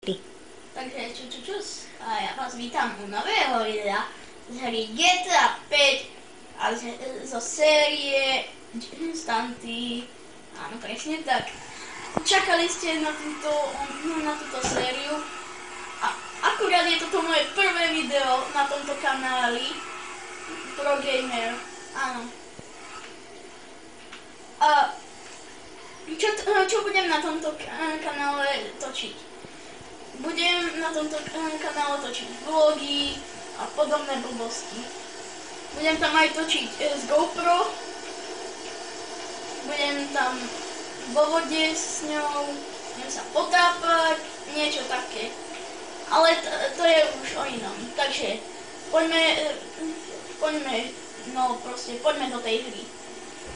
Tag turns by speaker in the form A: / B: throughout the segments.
A: Takže čus, a ja vás vítam u nového videa z hry GTA 5 a zo série Stunty. Áno, presne tak. Čakali ste na túto sériu a akurát je toto moje prvé video na tomto kanáli Pro Gamer. Áno. A čo budem na tomto kanále točiť? Budem na tomto kanále točiť vlogy a podobné blbosti. Budem tam aj točiť z GoPro. Budem tam vo vode s ňou, budem sa potápať, niečo také. Ale to je už o inom. Takže poďme do tej hry.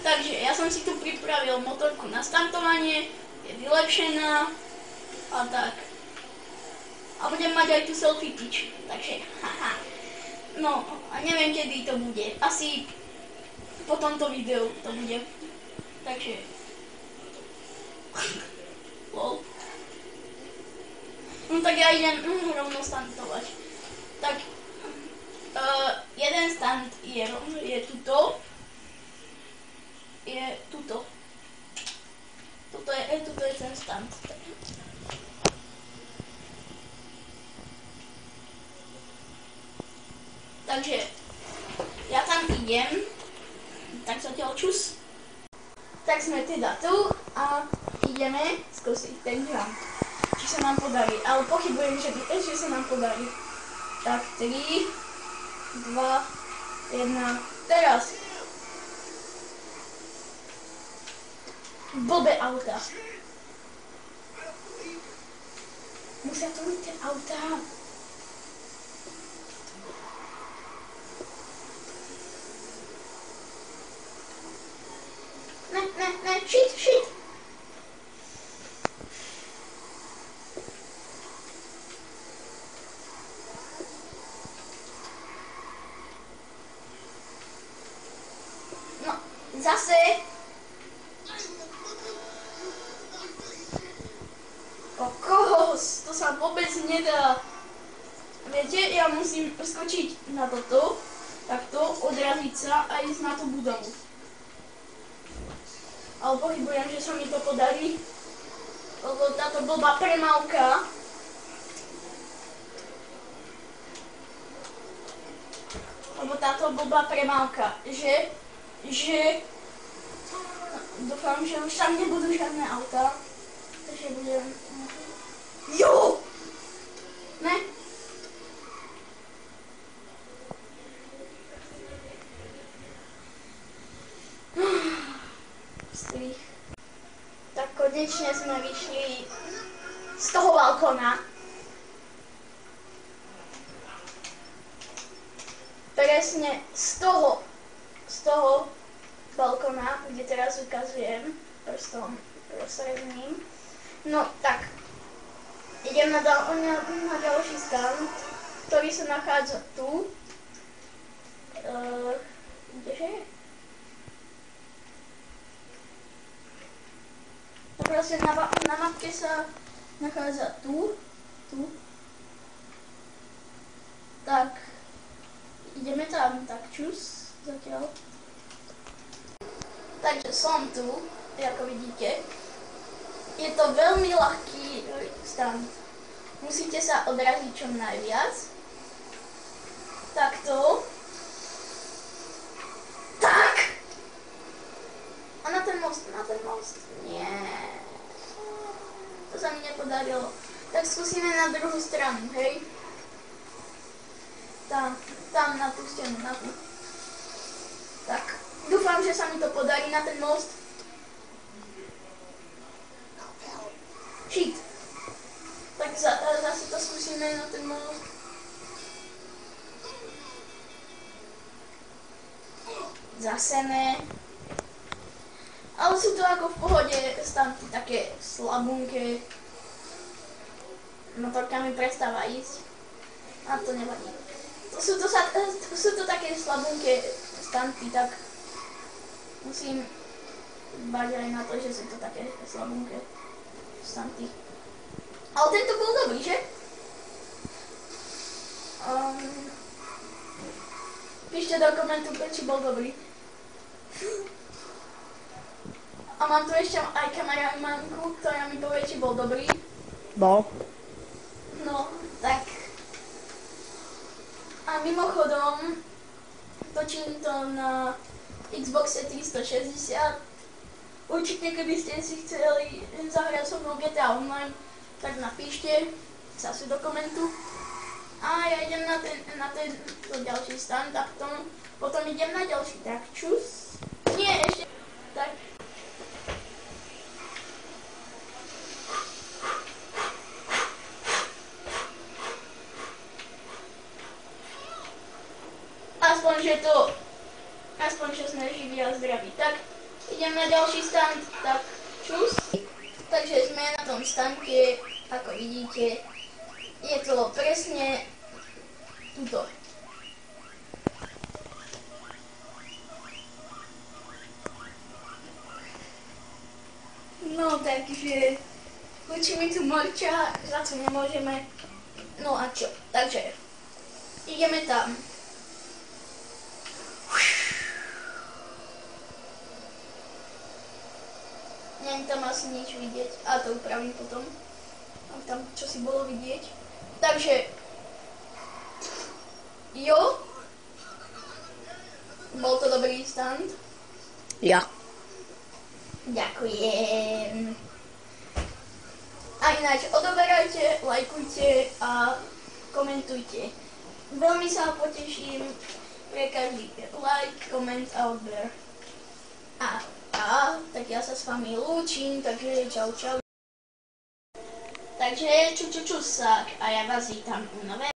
A: Takže ja som si tu pripravil motorku na stuntovanie, je vylepšená a tak. A budem mať aj tu selfie pitch, takže haha. No, a neviem kedy to bude, asi po tomto videu to bude, takže lol. No tak ja idem rovno stuntovať. Tak, jeden stunt je tuto. Tuto je ten stunt. Takže ja tam idem, tak zatiaľ čus. Tak sme teda tu a ideme skúsiť ten jump, či sa nám podarí, ale pochybujem, že sa nám podarí. Tak 3, 2, 1, teraz. Blbé auta. Musia to byť tie auta. Ne, shit. No, zase. Kokos, to sa vôbec nedá. Viete, ja musím skočiť na toto, takto, odraziť sa a ísť na tú budovu. Ale pochybujem, že sa mi to podarí, lebo táto blbá premávka že dúfam, že už tam nebudú žiadne auta, takže budem... Jo! Ne? Tak konečne sme vyšli z toho balkóna. Presne z toho balkóna, kde teraz ukazujem prstom rozsredeným. No tak, idem na ďalší stunt, ktorý sa nachádza tu. Kdeže? Proste na mapke sa nachádza tu. Tak, ideme tam, tak čus, zatiaľ. Takže som tu, ako vidíte. Je to veľmi ľahký stunt. Musíte sa odraziť čo najviac. Takto. Tak! A na ten most. Nie. To sa mi nepodarilo. Tak skúsime na druhú stranu, hej? Tam na tú stenu, na tú. Tak, dúfam, že sa mi to podarí na ten most. Shit. Tak zase to skúsime na ten most. Zase ne. Ale sú to ako v pohode stunty, také slabunké. Motorka mi prestáva ísť. A to nevadí. Sú to také slabunké stunty, tak musím dbať aj na to, že sú to také slabunké stunty. Ale tento bol dobrý, že? Napíšte do komentu, či bol dobrý. A mám tu ešte aj kameramanku, ktorá mi povie, či bol dobrý.
B: Bol.
A: No, tak. A mimochodom, točím to na Xboxe 360. Určite, keby ste si chceli zahrať so mnou GTA Online, tak napíšte zase do komentu. A ja idem na tento ďalší stand a potom idem na ďalší trakčus. Nie, ešte tak. Aspoň, že sme živí a zdraví. Tak, idem na ďalší stand, tak čus. Takže sme na tom stande, ako vidíte, je to presne tuto. No, takže učí mi tu morča, za co nemôžeme. No a čo? Takže ideme tam. Není tam asi nič vidieť, a to upravím potom. Mám tam čo si bolo vidieť. Takže jo, bol to dobrý stand.
B: Ja.
A: Ďakujem. A ináč odoberajte, lajkujte a komentujte. Veľmi sa poteším pre každý like, koment a odber. Tak ja sa s vami lúčim, takže čau čau. Takže čusak a ja vás vítam u nové